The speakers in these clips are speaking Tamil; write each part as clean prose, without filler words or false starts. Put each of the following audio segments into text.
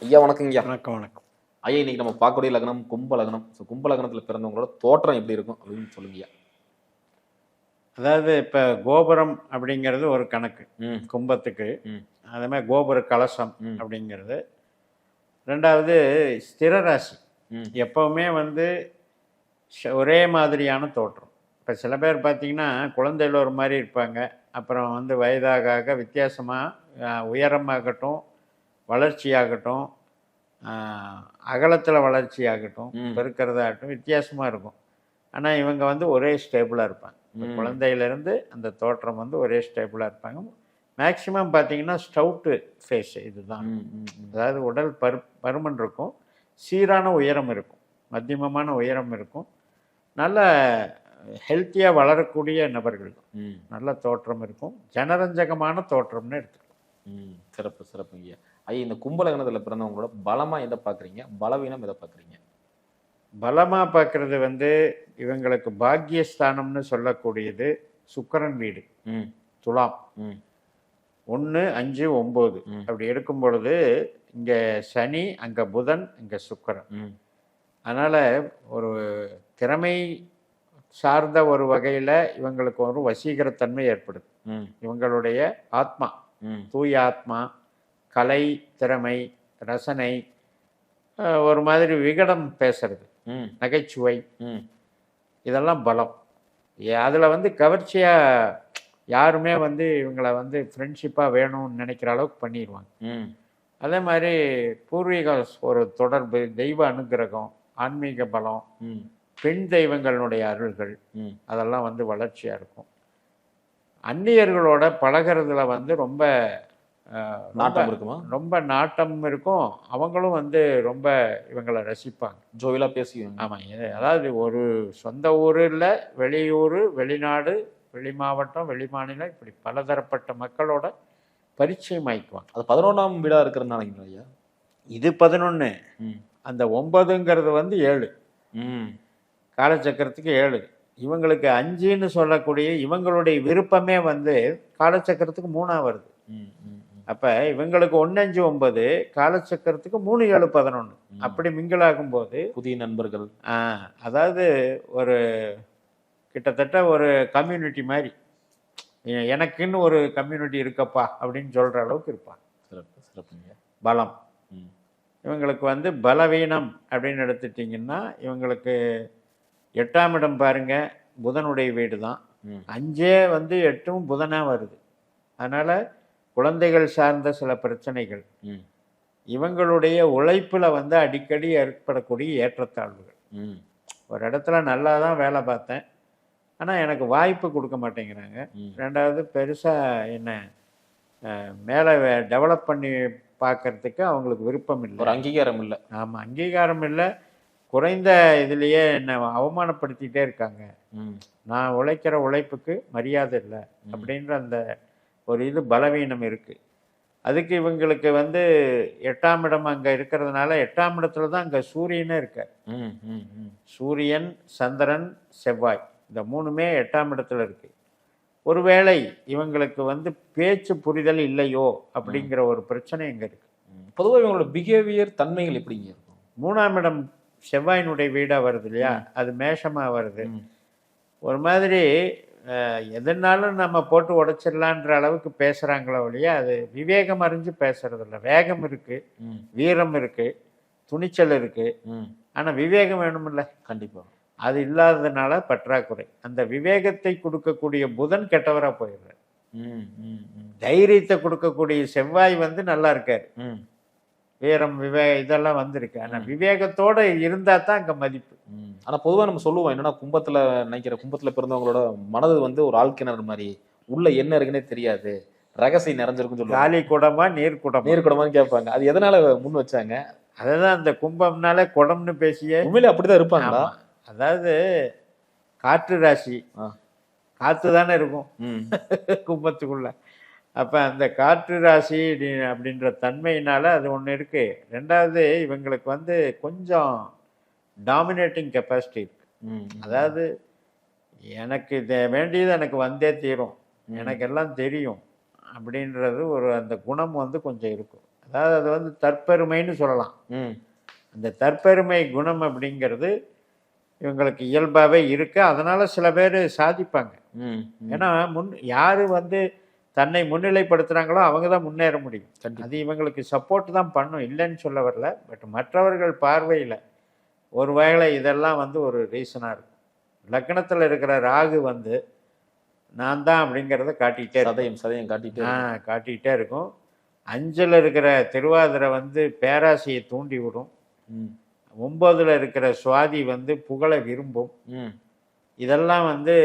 ஐயா வணக்கம் ஐயா. வணக்கம் வணக்கம். ஐயா இன்னைக்கு நம்ம பார்க்கக்கூடிய லக்னம் கும்ப லக்னம். ஸோ கும்ப லக்னத்தில் பிறந்தவங்களோட தோற்றம் எப்படி இருக்கும் அப்படின்னு சொல்லுங்க ஐயா. அதாவது இப்போ கோபுரம் அப்படிங்கிறது ஒரு கணக்கு ம் கும்பத்துக்கு. ம் அதே மாதிரி கோபுர கலசம் ம் அப்படிங்கிறது. ரெண்டாவது ஸ்திர ராசி. ம் எப்போவுமே வந்து ஒரே மாதிரியான தோற்றம். இப்போ சில பேர் பார்த்தீங்கன்னா குழந்தையில் ஒரு மாதிரி இருப்பாங்க. அப்புறம் வந்து வயதாக வித்தியாசமாக உயரமாகட்டும், வளர்ச்சியாகட்டும், அகலத்தில் வளர்ச்சியாகட்டும், ம் பெருக்கிறதாகட்டும் வித்தியாசமாக இருக்கும். ஆனால் இவங்க வந்து ஒரே ஸ்டேபிளாக இருப்பாங்க. ம் குழந்தையிலேருந்து அந்த தோற்றம் வந்து ஒரே ஸ்டேபிளாக இருப்பாங்க. மேக்சிமம் பார்த்தீங்கன்னா ஸ்டவுட்டு ஃபேஸ் இதுதான். ம் ம் ம் அதாவது உடல் பருமன் இருக்கும், சீரான உயரம் இருக்கும், மத்தியமமான உயரம் இருக்கும், நல்ல ஹெல்த்தியாக வளரக்கூடிய நபர்கள் தான். ம் நல்ல தோற்றம் இருக்கும், ஜனரஞ்சகமான தோற்றம்னு எடுத்துக்கலாம். சிறப்பு சிறப்பு ஐயா. ஐயா இந்த கும்ப லக்னத்தில் பிறந்தவங்களோட பலமா எதை பார்க்குறீங்க, பலவீனம் எதை பார்க்குறீங்க? பலமாக பார்க்குறது வந்து இவங்களுக்கு பாக்கியஸ்தானம்னு சொல்லக்கூடியது சுக்கிரன் வீடு, ம் துலாம். ம் 1, 5, 9 ம் அப்படி இருக்கும் பொழுது இங்கே சனி, அங்கே புதன், இங்கே சுக்கிரன். ம் அதனால் ஒரு திறமை சார்ந்த ஒரு வகையில் இவங்களுக்கு ஒரு வசீகரத்தன்மை ஏற்படுது. ம் இவங்களுடைய ஆத்மா, ம் தூய ஆத்மா, கலை, திறமை, ரசனை, ஒரு மாதிரி விகடம் பேசுறது, ம் நகைச்சுவை, ம் இதெல்லாம் பலம். அதில் வந்து கவர்ச்சியாக யாருமே வந்து இவங்களை வந்து ஃப்ரெண்ட்ஷிப்பாக வேணும்னு நினைக்கிற அளவுக்கு பண்ணிடுவாங்க. ம் அதே மாதிரி பூர்வீக ஒரு தொடர்பு, தெய்வ அனுக்கிரகம், ஆன்மீக பலம், ம் பெண் தெய்வங்களுடைய அருள்கள், ம் அதெல்லாம் வந்து வளர்ச்சியாக இருக்கும். அந்நியர்களோட பழகிறதுல வந்து ரொம்ப நாட்டம் இருக்குமா? ரொம்ப நாட்டம் இருக்கும். அவங்களும் வந்து ரொம்ப இவங்களை ரசிப்பாங்க. ஜோவிலா பேசுவீங்க? ஆமாம். அதாவது ஒரு சொந்த ஊர் இல்லை, வெளியூர், வெளிநாடு, வெளி மாவட்டம், வெளி மாநிலம், இப்படி பலதரப்பட்ட மக்களோட பரிச்சயம் ஆயிக்குவாங்க. அது 11ஆம் வீடா இருக்கிறதுனால ஐயா. இது 11. ம் அந்த 9ங்கிறது வந்து 7. ம் காலச்சக்கரத்துக்கு 7. இவங்களுக்கு 5ன்னு சொல்லக்கூடிய இவங்களுடைய விருப்பமே வந்து காலச்சக்கரத்துக்கு 3ஆ வருது. ம் ம் அப்போ இவங்களுக்கு 1, 5, 9 காலச்சக்கரத்துக்கு 3, 7, 11 அப்படி மிங்கிளாகும் போது புதிய நண்பர்கள். அதாவது ஒரு கிட்டத்தட்ட ஒரு கம்யூனிட்டி மாதிரி, எனக்குன்னு ஒரு கம்யூனிட்டி இருக்கப்பா அப்படின்னு சொல்கிற அளவுக்கு இருப்பாங்க. சிறப்பு சிறப்புங்க. பலம். ம் இவங்களுக்கு வந்து பலவீனம் அப்படின்னு எடுத்துட்டிங்கன்னா இவங்களுக்கு 8ஆம் இடம் பாருங்க, புதனுடைய வீடு தான். ம் 5 வந்து 8ம் புதனாக வருது. அதனால் குழந்தைகள் சார்ந்த சில பிரச்சனைகள், ம் இவங்களுடைய உழைப்பில் வந்து அடிக்கடி ஏற்படக்கூடிய ஏற்றத்தாழ்வுகள். ம் ஒரு இடத்துல நல்லா தான் வேலை பார்த்தேன், ஆனால் எனக்கு வாய்ப்பு கொடுக்க மாட்டேங்கிறாங்க. ம் ரெண்டாவது பெருசாக என்ன மேலே டெவலப் பண்ணி பார்க்கறதுக்கு அவங்களுக்கு விருப்பம் இல்லை. ஒரு அங்கீகாரம் இல்லை. ஆமாம், அங்கீகாரம் இல்லை. குறைந்த இதுலேயே என்னை அவமானப்படுத்திகிட்டே இருக்காங்க. ம் நான் உழைக்கிற உழைப்புக்கு மரியாதை இல்லை அப்படின்ற அந்த ஒரு இது பலவீனம் இருக்குது. அதுக்கு இவங்களுக்கு வந்து 8ஆம் இடம் அங்கே இருக்கிறதுனால, 8ஆம் இடத்துல தான் அங்கே சூரியனே இருக்கார். ம் ம் ம் சூரியன், சந்திரன், செவ்வாய், இந்த 3மே 8ஆம் இடத்துல இருக்குது. ஒருவேளை இவங்களுக்கு வந்து பேச்சு புரிதல் இல்லையோ அப்படிங்கிற ஒரு பிரச்சனை இங்கே இருக்குது. பொதுவாக இவங்களோட பிஹேவியர் தன்மைகள் எப்படிங்க இருக்கும்? 3ஆம் இடம் செவ்வாயினுடைய வீடாக வருது இல்லையா, அது மேஷமாக வருது. ஒரு மாதிரி எதுனாலும் நம்ம போட்டு உடைச்சிடலான்ற அளவுக்கு பேசுகிறாங்களோ ஒழிய அது விவேகம் அறிஞ்சு பேசுறதில்ல. வேகம் இருக்குது, வீரம் இருக்குது, துணிச்சல் இருக்குது, ஆனால் விவேகம் வேணுமில்ல. கண்டிப்பாக அது இல்லாததுனால பற்றாக்குறை. அந்த விவேகத்தை கொடுக்கக்கூடிய புதன் கெட்டவராக போயிடுறார். தைரியத்தை கொடுக்கக்கூடிய செவ்வாய் வந்து நல்லா இருக்கார். வீரம், இதெல்லாம் வந்திருக்கு. ஆனால் விவேகத்தோடு இருந்தால் தான் அங்கே மதிப்பு. ஆனால் பொதுவாக நம்ம சொல்லுவோம் என்னன்னா, கும்பத்தில் பிறந்தவங்களோட மனது வந்து ஒரு ஆழ்கிணறு மாதிரி, உள்ள என்ன இருக்குன்னே தெரியாது, ரகசியம் நிறைஞ்சிருக்குன்னு சொல்லுவாங்க. காலி குடமா நீர் குடமான்னு கேட்பாங்க. அது எதனால முன் வச்சாங்க? அதுதான் அந்த கும்பம்னால குடம்னு பேசிய உண்மையிலே அப்படிதான் இருப்பாங்களா? அதாவது காற்று ராசி, காற்று தானே இருக்கும் கும்பத்துக்குள்ள. அப்போ அந்த காற்று ராசி அப்படின்ற தன்மையினால அது ஒன்று இருக்குது. ரெண்டாவது இவங்களுக்கு வந்து கொஞ்சம் டாமினேட்டிங் கெப்பாசிட்டி இருக்கு. அதாவது எனக்கு இது வேண்டியது எனக்கு வந்தே தீரும், எனக்கு எல்லாம் தெரியும் அப்படின்றது ஒரு அந்த குணம் வந்து கொஞ்சம் இருக்கும். அதாவது அது வந்து தற்பெருமைன்னு சொல்லலாம். ம் அந்த தற்பெருமை குணம் அப்படிங்கிறது இவங்களுக்கு இயல்பாகவே இருக்குது. அதனால் சில பேர் சாதிப்பாங்க. ம் ஏன்னா யார் வந்து தன்னை முன்னிலைப்படுத்துகிறாங்களோ அவங்க தான் முன்னேற முடியும். கண்டிப்பா. அது இவங்களுக்கு சப்போர்ட் தான் பண்ணும், இல்லைன்னு சொல்ல வரல. பட் மற்றவர்கள் பார்வையில் ஒரு வேளை இதெல்லாம் வந்து ஒரு ரீசனாக இருக்கும். லக்னத்தில் இருக்கிற ராகு வந்து நான் தான் அப்படிங்கிறத காட்டிக்கிட்டே இருக்கும். சதயம் சதயம் காட்டிட்டே காட்டிக்கிட்டே இருக்கும். அஞ்சில் இருக்கிற திருவாதிரை வந்து பேராசையை தூண்டி விடும். ம் 9ல் இருக்கிற சுவாதி வந்து புகழை விரும்பும். ம் இதெல்லாம் வந்து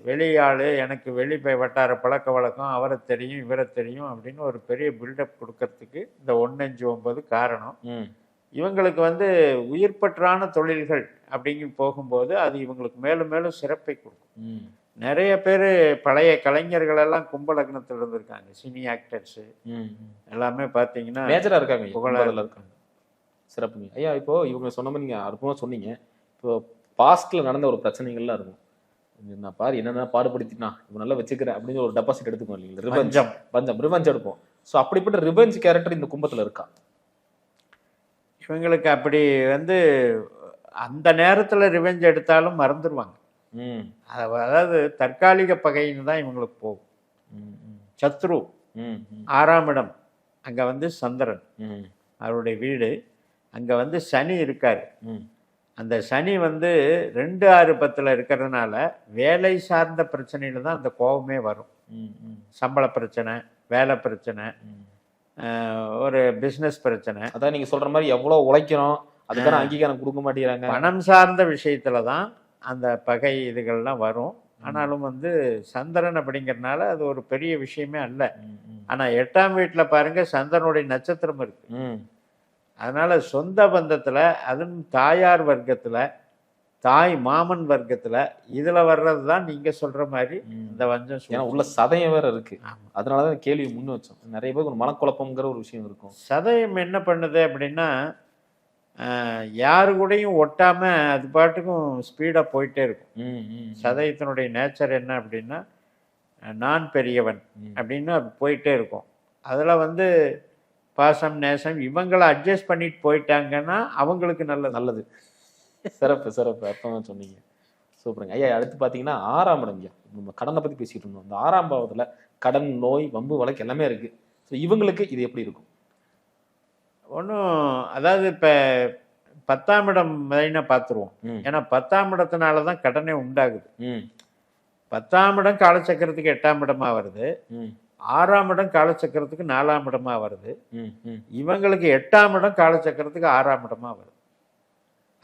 வெளியாள், எனக்கு வெளி வட்டார பழக்க வழக்கம், அவரை தெரியும் இவரை தெரியும் அப்படின்னு ஒரு பெரிய பில்டப் கொடுக்கறதுக்கு இந்த 1, 5, 9 காரணம். ம் இவங்களுக்கு வந்து உயிர்ப்பற்றான தொழில்கள் அப்படிங்கி போகும்போது அது இவங்களுக்கு மேலும் மேலும் சிறப்பை கொடுக்கும். ம் நிறைய பேர் பழைய கலைஞர்களெல்லாம் கும்ப லக்னத்தில் இருந்திருக்காங்க. சினி ஆக்டர்ஸு ம் எல்லாமே பார்த்தீங்கன்னா மேஜரா இருக்காங்க ஐயா. புகழா கும்பத்துல இருக்காங்க. சிறப்புங்க ஐயா. இப்போ இவங்க சொன்ன மாதிரி நீங்க அற்புதமா சொன்னீங்க. இப்போ பாஸ்ட்ல நடந்த ஒரு பிரச்சனைகள்லாம் இருக்கும். நான் பாரு என்னென்ன பாடுபடுத்தினா இவன் நல்லா வச்சுக்கிறேன் அப்படின்னு ஒரு டெபாசிட் எடுத்துக்கோ இல்லைங்களா? ரிவெஞ்ச் பஞ்சம். பஞ்சம் ரிவெஞ்ச் எடுப்போம். ஸோ அப்படிப்பட்ட ரிவெஞ்ச் கேரக்டர் இந்த கும்பத்துல இருக்கா? இவங்களுக்கு அப்படி வந்து அந்த நேரத்தில் ரிவெஞ்ச் எடுத்தாலும் மறந்துடுவாங்க. ம் அதாவது தற்காலிக பகைன்னு தான் இவங்களுக்கு போகும். ம் ம் சத்ரு ம் ம் 6ஆம் இடம், அங்கே வந்து சந்திரன் ம் அவருடைய வீடு, அங்கே வந்து சனி இருக்கார். ம் அந்த சனி வந்து 2, 6, 10ல் இருக்கிறதுனால வேலை சார்ந்த பிரச்சனையில் தான் அந்த கோபமே வரும். ம் ம் சம்பள பிரச்சனை, வேலை பிரச்சனை, ம். ஒரு பிஸ்னஸ் பிரச்சனை, அதான் நீங்க சொல்ற மாதிரி எவ்வளவு உழைக்கிறோம் அதுக்கான அங்கீகாரம் கொடுக்க மாட்டேங்கிறாங்க. பணம் சார்ந்த விஷயத்தில் தான் அந்த பகை இதுகள்லாம் வரும். ஆனாலும் வந்து சந்திரன் அப்படிங்கிறதுனால அது ஒரு பெரிய விஷயமே அல்ல. ம், ம், ஆனால் 8ஆம் வீட்டில் பாருங்க சந்திரனுடைய நட்சத்திரம் இருக்கு. ம், அதனால சொந்த பந்தத்தில், அதுவும் தாயார் வர்க்கத்தில், தாய் மாமன் வர்க்கத்தில் இதில் வர்றது தான் நீங்கள் சொல்கிற மாதிரி ம். இந்த வஞ்சம் ஏன்னா சூழ்ச்சி. உள்ள சதயம் வேற இருக்கு. ஆமா. அதனாலதான் கேள்வி முன் வச்சோம். நிறைய பேருக்கு ஒரு மனக்குழப்பம்ங்கிற ஒரு விஷயம் இருக்கும். சதயம் என்ன பண்ணுது அப்படின்னா, யாரு கூடயும் ஒட்டாம அது பாட்டுக்கும் ஸ்பீடாக போயிட்டே இருக்கும். ம், ம், சதயத்தினுடைய நேச்சர் என்ன அப்படின்னா, நான் பெரியவன் ம். அப்படின்னு அது போயிட்டே இருக்கும். அதில் வந்து பாசம் நேசம் இவங்களை அட்ஜஸ்ட் பண்ணிட்டு போயிட்டாங்கன்னா அவங்களுக்கு நல்லது. நல்லது. சிறப்பு சிறப்பு அர்த்தமா சொன்னீங்க. சூப்பருங்க ஐயா. அடுத்து பாத்தீங்கன்னா 6ஆம் இடம் ஐயா. நம்ம கடனை பத்தி பேசிட்டு இருந்தோம். இந்த 6ஆம் பாவத்துல கடன், நோய், வம்பு, வழக்கு எல்லாமே இருக்கு. ஸோ இவங்களுக்கு இது எப்படி இருக்கும்? ஒன்றும் அதாவது இப்போ 10ஆம் இடம் மெயினாக பார்த்துருவோம். ம், ஏன்னா 10ஆம் இடத்தினால தான் கடனே உண்டாகுது. ம், 10ஆம் இடம் காலச்சக்கரத்துக்கு 8ஆம் இடமாக வருது. ம், 6ஆம் இடம் காலச்சக்கரத்துக்கு 4ஆம் இடமாக வருது. ம், ம், இவங்களுக்கு 8ஆம் இடம் காலச்சக்கரத்துக்கு 6ஆம் இடமாக வருது.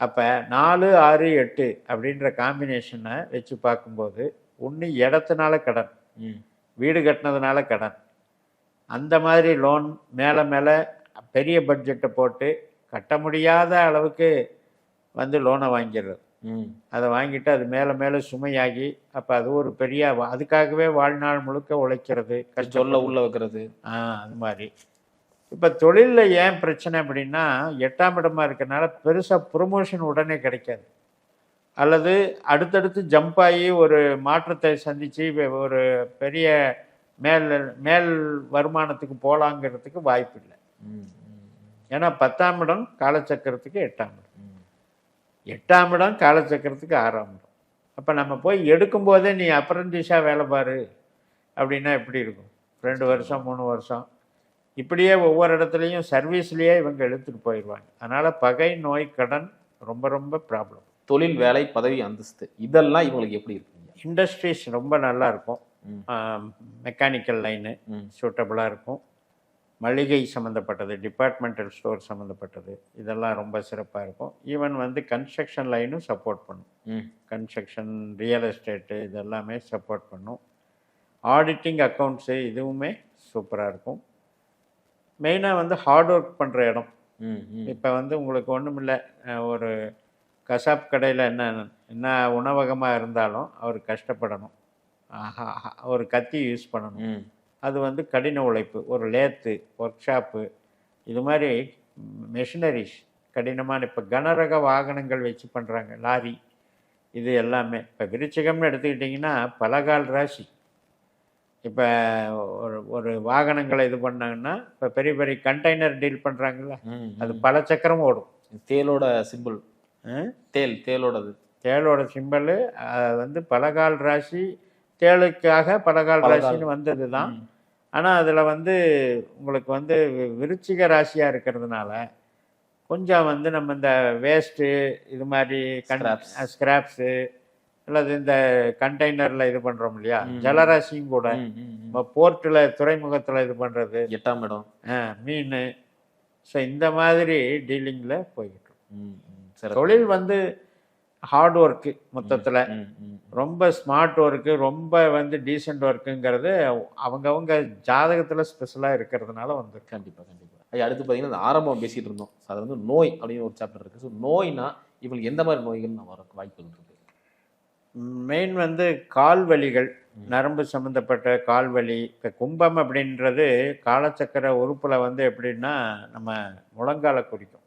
அப்போ 4, 6, 8 அப்படின்ற காம்பினேஷனை வச்சு பார்க்கும்போது ஒன்று இடத்தினால கடன், ம், வீடு கட்டினதுனால கடன், அந்த மாதிரி லோன் மேலே மேலே பெரிய பட்ஜெட்டை போட்டு கட்ட முடியாத அளவுக்கு வந்து லோனை வாங்கிடுறது. ம். அதை வாங்கிட்டு அது மேலே மேலே சுமையாகி அப்போ அது ஒரு பெரிய அதுக்காகவே வாழ்நாள் முழுக்க உழைக்கிறது, சொல்ல கஷ்டப்பட்டு உள்ள வைக்கிறது. அது மாதிரி. இப்போ தொழிலில் ஏன் பிரச்சனை அப்படின்னா 8ஆம் இடமா இருக்கிறனால பெருசாக ப்ரொமோஷன் உடனே கிடைக்காது. அல்லது அடுத்தடுத்து ஜம்ப் ஆகி ஒரு மாற்றத்தை சந்தித்து ஒரு பெரிய மேல் மேல் வருமானத்துக்கு போகலாங்கிறதுக்கு வாய்ப்பு இல்லை. ம், ஏன்னா 10ஆம் இடம் காலச்சக்கரத்துக்கு 8ஆம் இடம், ம், 8ஆம் இடம் காலச்சக்கரத்துக்கு 6ஆம் இடம். அப்போ நம்ம போய் எடுக்கும்போதே நீ அப்ரண்டிஸாக வேலை பாரு அப்படின்னா எப்படி இருக்கும்? 2 வருஷம் 3 வருஷம் இப்படியே ஒவ்வொரு இடத்துலையும் சர்வீஸ்லேயே இவங்க எடுத்துகிட்டு போயிடுவாங்க. அதனால் பகை, நோய், கடன் ரொம்ப ரொம்ப ப்ராப்ளம். தொழில், வேலை, பதவி, அந்தஸ்து இதெல்லாம் இவங்களுக்கு எப்படி இருக்குங்க? இண்டஸ்ட்ரீஸ் ரொம்ப நல்லா இருக்கும். ம், மெக்கானிக்கல் லைனு ம், சூட்டபுளாக இருக்கும். மளிகை சம்மந்தப்பட்டது, டிபார்ட்மெண்டல் ஸ்டோர் சம்மந்தப்பட்டது இதெல்லாம் ரொம்ப சிறப்பாக இருக்கும். ஈவன் வந்து கன்ஸ்ட்ரக்ஷன் லைனும் சப்போர்ட் பண்ணும். ம், கன்ஸ்ட்ரக்ஷன், ரியல் எஸ்டேட்டு இதெல்லாமே சப்போர்ட் பண்ணும். ஆடிட்டிங், அக்கௌண்ட்ஸு இதுவுமே சூப்பராக இருக்கும். மெயினாக வந்து ஹார்ட் ஒர்க் பண்ணுற இடம். ம், ம், இப்போ வந்து உங்களுக்கு ஒன்றும் இல்லை, ஒரு கசாப் கடையில் என்ன உணவகமாக இருந்தாலும் அவர் கஷ்டப்படணும். ஒரு கத்தி யூஸ் பண்ணணும். ம், அது வந்து கடின உழைப்பு. ஒரு லேத்து, ஒர்க் ஷாப்பு இது மாதிரி மெஷினரிஸ் கடினமான இப்போ கனரக வாகனங்கள் வச்சு பண்ணுறாங்க, லாரி இது எல்லாமே. இப்போ விருச்சிகம்னு எடுத்துக்கிட்டிங்கன்னா பலகால் ராசி. இப்போ ஒரு ஒரு வாகனங்களை இது பண்ணாங்கன்னா இப்போ பெரிய பெரிய கண்டெய்னர் டீல் பண்ணுறாங்கல்ல, அது பல சக்கரம் ஓடும். தேலோட சிம்பிள், தேலோடது, தேளோட சிம்பல் வந்து பலகால் ராசி, தேளுக்காக பலகால் ராசின்னு வந்தது தான். ஆனால் அதில் வந்து உங்களுக்கு வந்து விருச்சிக ராசியாக இருக்கிறதுனால கொஞ்சம் வந்து நம்ம இந்த வேஸ்ட்டு இது மாதிரி ஸ்கிராப்ஸு அல்லது இந்த கண்டெய்னரில் இது பண்ணுறோம் இல்லையா, ஜலராசியும் கூட நம்ம போர்ட்டில் துறைமுகத்தில் இது பண்ணுறது, 8ஆம் இடம், மீன், ஸோ இந்த மாதிரி டீலிங்கில் போய்கிட்டு தொழில் வந்து ஹார்ட் ஒர்க்கு மொத்தத்தில், ரொம்ப ஸ்மார்ட் ஒர்க்கு, ரொம்ப வந்து டீசென்ட் ஒர்க்குங்கிறது அவங்கவுங்க ஜாதகத்தில் ஸ்பெஷலாக இருக்கிறதுனால வந்து. கண்டிப்பாக கண்டிப்பாக. அடுத்து பார்த்தீங்கன்னா இந்த ஆரம்பம் பேசிகிட்டு இருந்தோம், அது வந்து நோய் அப்படின்னு ஒரு சாப்டர் இருக்குது. ஸோ நோய்னா இவங்களுக்கு எந்த மாதிரி நோய்கள் வர வாய்ப்புகள் இருக்குது? மெயின் வந்து கால் வலிகள், நரம்பு சம்மந்தப்பட்ட கால் வலி. இப்போ கும்பம் அப்படின்றது காலச்சக்கர உறுப்பில் வந்து எப்படின்னா நம்ம முழங்காலை குறிக்கும்,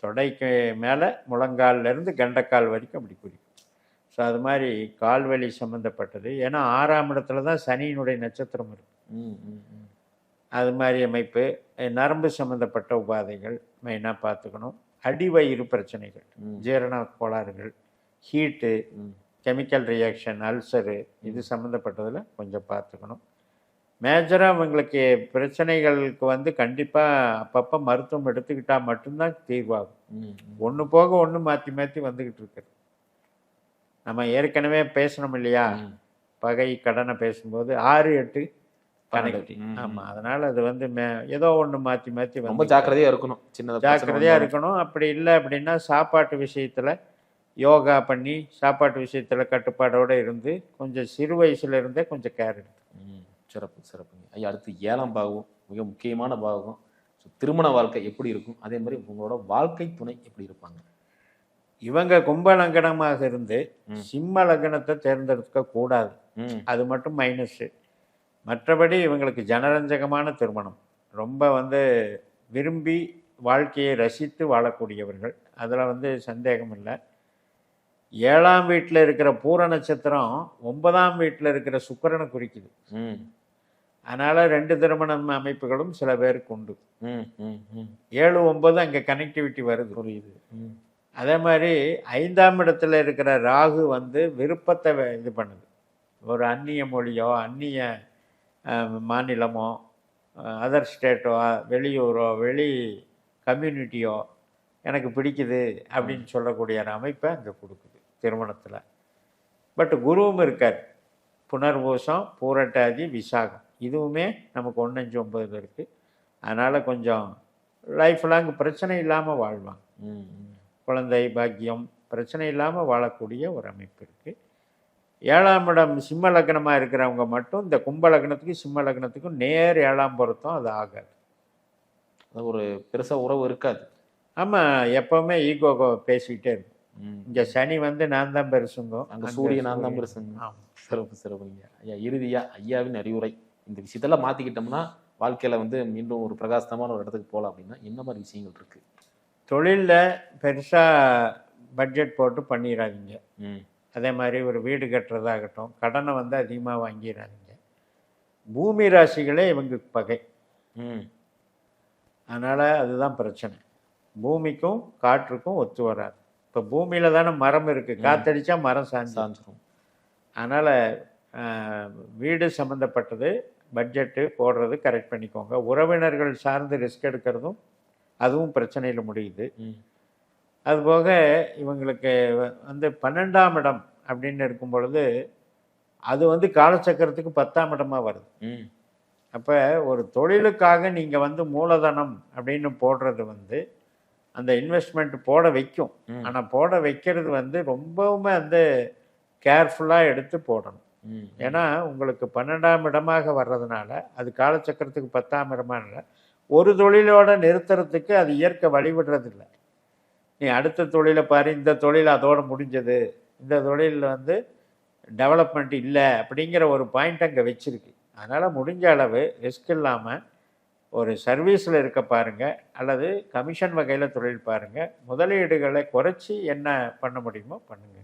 தொடைக்கு மேலே முழங்கால்லேருந்து கண்டக்கால் வரைக்கும் அப்படி குறிக்கும். ஸோ அது மாதிரி கால்வலி சம்மந்தப்பட்டது. ஏன்னா 6ஆம் இடத்துல தான் சனியினுடைய நட்சத்திரம் இருக்குது. அது மாதிரி அமைப்பு. நரம்பு சம்மந்தப்பட்ட உபாதைகள் மெயினாக பார்த்துக்கணும். அடிவயிறு பிரச்சனைகள், ஜீரண கோளாறுகள், ஹீட்டு, கெமிக்கல் ரியாக்ஷன், அல்சரு, இது சம்மந்தப்பட்டதில் கொஞ்சம் பார்த்துக்கணும். மேஜராக அவங்களுக்கு பிரச்சனைகளுக்கு வந்து கண்டிப்பாக அப்பப்போ மருத்துவம் எடுத்துக்கிட்டால் மட்டும்தான் தீர்வாகும். ஒன்று போக ஒன்று மாற்றி மாற்றி வந்துக்கிட்டு இருக்குது. நம்ம ஏற்கனவே பேசணும் இல்லையா, பகை கடனை பேசும்போது 6, 8 கனெக்ட். ஆமாம், அதனால் அது வந்து ஏதோ ஒன்று மாற்றி மாற்றி ரொம்ப ஜாக்கிரதையாக இருக்கணும், ஜாக்கிரதையாக இருக்கணும். அப்படி இல்லை அப்படின்னா சாப்பாட்டு விஷயத்தில் யோகா பண்ணி சாப்பாட்டு விஷயத்தில் கட்டுப்பாடோடு இருந்து கொஞ்சம் சிறு வயசுலேருந்தே கொஞ்சம் கேர் எடுத்து. சிறப்பு சிறப்புங்க ஐயா. அடுத்து 7ஆம் பாகம், மிக முக்கியமான பாகம். ஸோ திருமண வாழ்க்கை எப்படி இருக்கும், அதே மாதிரி உங்களோட வாழ்க்கை துணை எப்படி இருப்பாங்க? இவங்க கும்ப லக்னமாக இருந்து சிம்ம லக்னத்தை தேர்ந்தெடுக்க கூடாது, அது மட்டும் மைனஸு. மற்றபடி இவங்களுக்கு ஜனரஞ்சகமான திருமணம், ரொம்ப வந்து விரும்பி வாழ்க்கையை ரசித்து வாழக்கூடியவர்கள், அதில் வந்து சந்தேகம் இல்லை. 7ஆம் வீட்டில் இருக்கிற பூர நட்சத்திரம் 9ஆம் வீட்டில் இருக்கிற சுக்கிரனை குறிக்குது. அதனால் 2 திருமணம் அமைப்புகளும் சில பேருக்கு உண்டு. 7, 9 அங்கே கனெக்டிவிட்டி வருது, புரியுது. அதே மாதிரி 5ஆம் இடத்துல இருக்கிற ராகு வந்து விருப்பத்தை இது பண்ணுது. ஒரு அந்நிய மொழியோ அந்நிய மாநிலமோ அதர் ஸ்டேட்டோ வெளியூரோ வெளி கம்யூனிட்டியோ எனக்கு பிடிக்குது அப்படின்னு சொல்லக்கூடிய அமைப்பை அங்கே கொடுக்குது திருமணத்தில். பட் குருவும் இருக்கார், புனர்பூசம், பூரட்டாதி, விசாகம், இதுவுமே நமக்கு 1, 5, 9 இருக்குது. அதனால் கொஞ்சம் லைஃப் லாங் பிரச்சனை இல்லாமல் வாழ்வாங்க. குழந்தை பாக்கியம் பிரச்சனை இல்லாமல் வாழக்கூடிய ஒரு அமைப்பு இருக்குது. 7ஆம் இடம் சிம்ம லக்னமாக இருக்கிறவங்க மட்டும் இந்த கும்ப லக்னத்துக்கும் சிம்ம லக்னத்துக்கும் நேர் 7ஆம் பொருத்தம் அது ஆகாது, அது ஒரு பெருசாக உறவு இருக்காது. ஆமாம், எப்போவுமே ஈகோ பேசிக்கிட்டே இருக்கும். இங்கே சனி வந்து நான் தான் பெருசுங்க, அங்கே சூரியன் நான் தான் பெருசுங்க. ஆமாம், சிறப்பு சிறப்புங்க ஐயா. இறுதியாக ஐயாவின் அறிவுரை, இந்த விஷயத்தெல்லாம் மாற்றிக்கிட்டோம்னா வாழ்க்கையில் வந்து மீண்டும் ஒரு பிரகாசமான ஒரு இடத்துக்கு போகலாம் அப்படின்னா என்ன மாதிரி விஷயங்கள் இருக்குது? தொழிலில் பெருசாக பட்ஜெட் போட்டு பண்ணிடாதீங்க. அதே மாதிரி ஒரு வீடு கட்டுறதாகட்டும் கடனை வந்து அதிகமாக வாங்கிடாதீங்க. பூமி ராசிகளே இவங்க பகை, அதனால் அதுதான் பிரச்சனை. பூமிக்கும் காற்றுக்கும் ஒத்து வராது. இப்போ பூமியில் தானே மரம் இருக்குது, காற்றடிச்சா மரம் சாஞ்சிரும். அதனால் வீடு சம்மந்தப்பட்டது பட்ஜெட்டு போடுறது கரெக்ட் பண்ணிக்கோங்க. உறவினர்கள் சார்ந்து ரிஸ்க் எடுக்கிறதும் அதுவும் பிரச்சனையில் முடியுது. அதுபோக இவங்களுக்கு வந்து 12ஆம் இடம் அப்படின்னு இருக்கும் பொழுது அது வந்து காலச்சக்கரத்துக்கு 10ஆம் இடமாக வருது. அப்போ ஒரு தொழிலுக்காக நீங்கள் வந்து மூலதனம் அப்படின்னு போடுறது வந்து அந்த இன்வெஸ்ட்மெண்ட் போட வைக்கும். ஆனால் போட வைக்கிறது வந்து ரொம்பவுமே வந்து கேர்ஃபுல்லாக எடுத்து போடணும். ஏன்னா உங்களுக்கு 12ஆம் இடமாக வர்றதுனால அது காலச்சக்கரத்துக்கு 10ஆம் இடமான ஒரு தொழிலோட நிறுத்துறதுக்கு அது இயற்கை வழிவிடுறதில்லை. நீ அடுத்த தொழிலை பாரு, இந்த தொழில் அதோடு முடிஞ்சது, இந்த தொழிலில் வந்து டெவலப்மெண்ட் இல்லை அப்படிங்கிற ஒரு பாயிண்ட் அங்கே வச்சுருக்கு. அதனால் முடிஞ்ச அளவு ரிஸ்க் இல்லாமல் ஒரு சர்வீஸில் இருக்க பாருங்கள், அல்லது கமிஷன் வகையில் தொழில் பாருங்கள். முதலீடுகளை குறைச்சி என்ன பண்ண முடியுமோ பண்ணுங்க.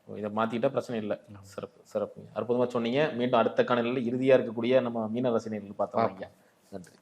இதை மாத்திட்டா பிரச்சனை இல்லை. சிறப்பு சிறப்பு, அற்புதமா சொன்னீங்க. மீண்டும் அடுத்த காணொலியில் இறுதியா இருக்கக்கூடிய நம்ம மீன ரசிகர்கள் பார்த்தோம் ஐயா. நன்றி.